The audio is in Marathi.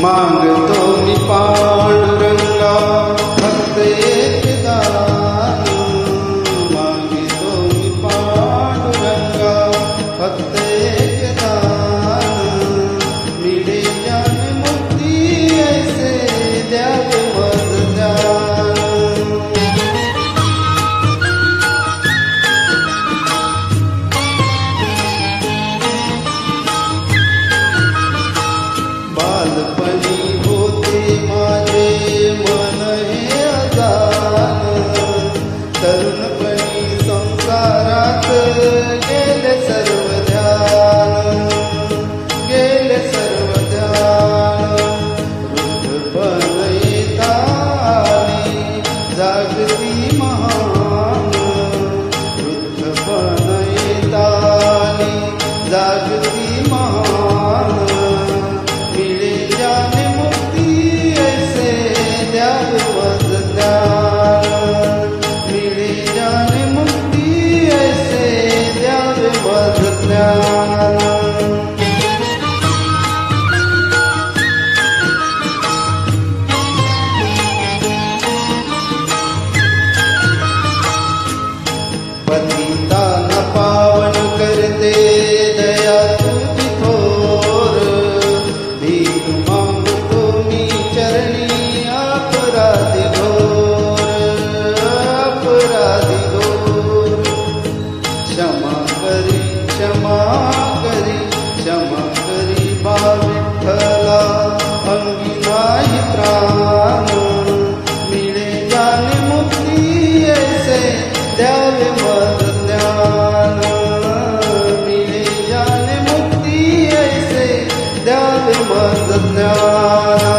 मागतो मी पांडुरंगा फक्त एक दान, मागतो मी पांडुरंगा फक्त एक दान, मिळे ज्ञान मुक्ती ऐसे द्यावे वरदान. बालपणी होते माझे मन हे अजान, तरुणपणी संसारात गेले सर्व ध्यान, गेले सर्व ध्यान. वृद्धपण येता आली जागती महान, वृद्धपण येता आली जागती महान, मिळे ज्ञान मुक्ती ऐसे द्यावे वरदान, मिळे ज्ञान मुक्ती ऐसे द्यावे वरदान. पतितांना पावन करते दया तुझी थोर, भीक मागतो मी चरणी अपराधी घोर, अपराधी घोर. क्षमा करी क्षमा करी क्षमा करी बा विठ्ठला, अंगी नाही त्राण, मिळे ज्ञान मुक्ती ऐसे द्यावे वरदान, मिळे ज्ञान मुक्ती ऐसे द्यावे वरदान.